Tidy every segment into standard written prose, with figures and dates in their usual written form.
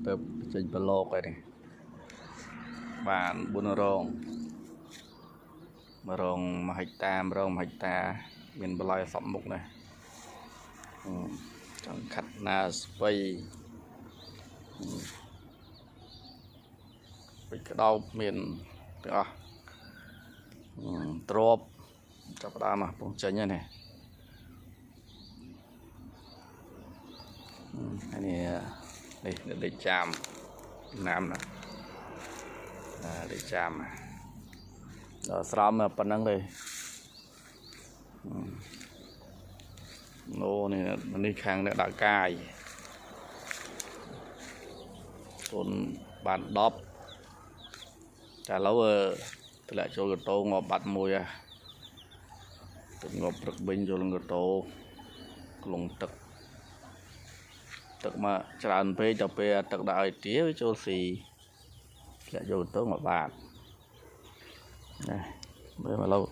ទៅចេញប្រឡោកហើយនេះបាន4រង1ហិកតា1ហិកតាមានបន្លែសពមុខនេះចង់ខាត់ណាស្ពៃពេជ្រក្តោបមានទាំងអស់ទ្របចាប់ផ្ដើមពងចេញហ្នឹងនេះនេះដេកចាមណាមណាដេកចាមដល់ស្រោមប៉ុណ្ណឹងទេអូនេះខាងអ្នកដាក់កាយគុនបាន10តែឥឡូវធ្លាក់ចូលកតោងាប់បាត់មួយទៅងាប់ព្រឹកវិញចូលកតោក្លងទឹកមកច្រើនពេកទៅពេលទឹកដាក់ឲ្យទាវាចូលស៊ីធ្លាក់ចូលកតោងាប់បាត់នេះមើលមកឡូវ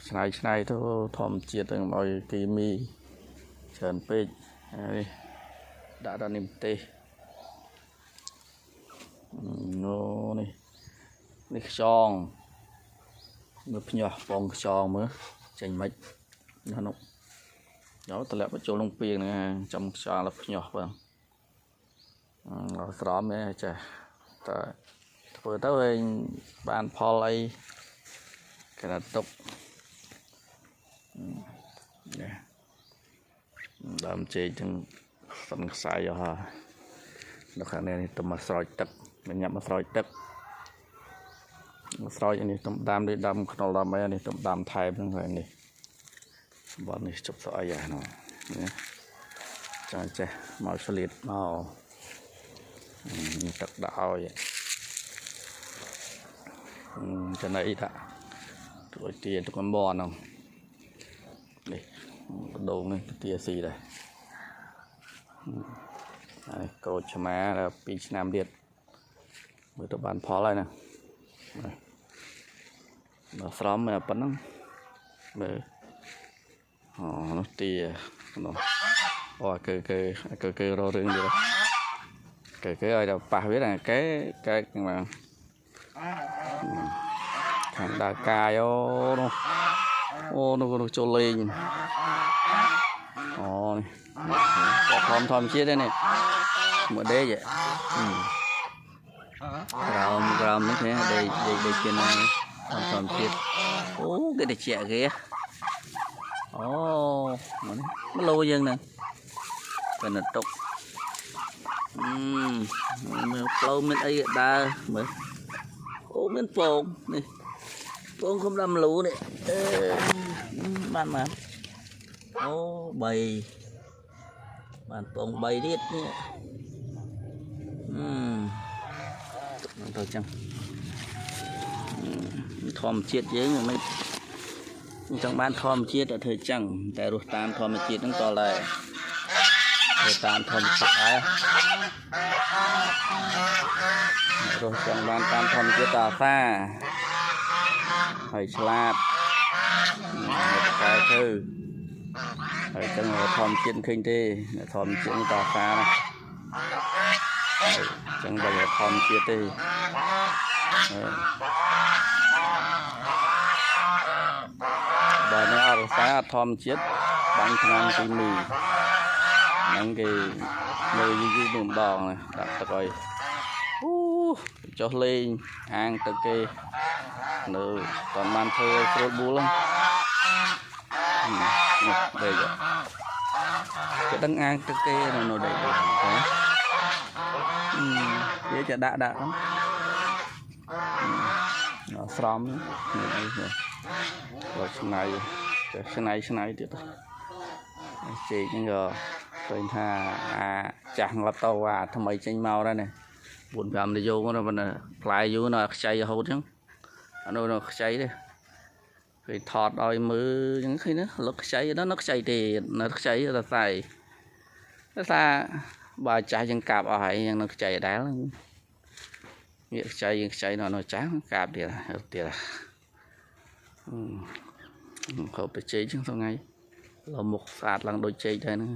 ឆ្នៃទៅធម្មជាតិទៅឲ្យគីមីច្រើនពេកនេះដាក់ដល់នេះទេនេះខ្យងមើលភ្ញាស់បងខ្យងមើលចេញមិនណានោះយកតម្លាក់បញ្ចូលក្នុងពីងហ្នឹងចំខ្យល់แล้วភ្ញាស់បងស្រោមនេះចាតែធ្វើទៅវិញបានផលអីគេថាទុកនេះដើមចេកទាំងសន្ខ្សែអស់ហើយនៅខាងនេះទៅមកស្រោចទឹកមិនញ៉ាំមកស្រោចទឹកស្រោចនេះទំដាំនេះដាំខ្នុរដាំអីនេះទំដាំថែមហ្នឹងហើយនេះបាត់នេះជប់ស្អីហ្នឹងនេះចាចេះមកឆ្លៀតមកទឹកដាក់ឲ្យចំណៃដាក់ជួយទាទុកមន់ហ្នឹងនេះបដូងនេះទាស៊ីដែរហើយក្រូចឆ្មាដល់2ឆ្នាំទៀតមើលទៅបានផលហើយណាដល់ស្រោមប៉ុណ្ណឹងមើលនោះទានោះគឺរករឿងទៀតគេឲ្យដល់ប៉ះវាណាគេមកខាងដើរកាយនោះចូលលេងនេះធម្មជាតិទេនេះមើលដេកក្រោមនេះគេដេកជាណាធម្មជាតិគេតិចគេមកលោយើងហ្នឹងគេនៅតុកមើលផ្លូវមានអីដើរមើលមានពងនេះពងខ្ញុំដាំលូនេះបាន3បានពង3ទៀតនេះទៅចឹងធម្មជាតិយើងមិនចង់បានធម្មជាតិតែធ្វើចឹងតែរស់តាមធម្មជាតិហ្នឹងតតែរស់តាមធម្មជាតិដែររស់ចង់បានតាមធម្មជាតិតអាសាហើយឆ្លាតតែធ្វើហើយចឹងធម្មជាតិឃើញទេធម្មជាតិតអាសាណាចឹងបើធម្មជាតិទេបើនៅអរសាធម្មជាតិបាញ់ឆ្នាំគីមីហ្នឹងគេលើយឺតម្ដងដាក់ទឹកឲ្យចុះលេងអាងទឹកគេនៅតាមបានធ្វើស្រួលបួលហ្នឹងដេកគេដឹងអាងទឹកគេនៅដេកវាจะដាក់ហ្នឹងស្រោមនេះអីrồiឆ្នៃទៀតចេកហ្នឹងក៏ឃើញថាចាស់ងត់តថ្មីចេញមកដែរនេះ4-5 នាយកហ្នឹងប៉ុន្តែផ្លែយូរនៅខ្ចីរហូតចឹងអនុនៅខ្ចីទេគេថតឲ្យមើលចឹងឃើញណាលឹកខ្ចីដល់នៅខ្ចីទេនៅខ្ចីតែថាបើចាស់យើងកាប់អស់ហើយយ៉ាងនៅខ្ចីដែរវាខ្ចីនៅចាស់កាប់ទៀតហូបទៅចេកចឹងថ្ងៃលមុខស្អាតឡើងដូចចេកដែរហ្នឹង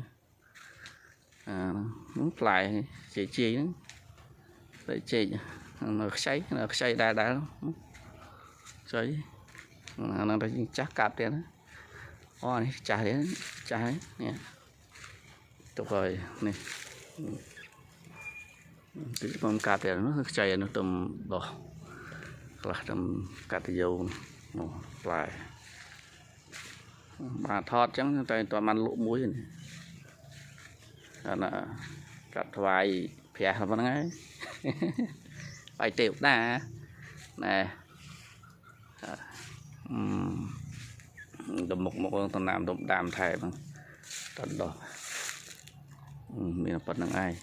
nó lại chị nó để chị nó xây đa lắm xây nó chắc cạp tiền đó ô này trả đến nè tuyệt vời này cái con cạp tiền nó xây nó tầm đỏ là tầm cạp dầu lại bà thọt chẳng tay toàn ăn lỗ muối này là cắt vài phè là vẫn ngay vài triệu ta nè đầm một con làm đầm đàm thẻ bằng tận đó mình là phần năng ai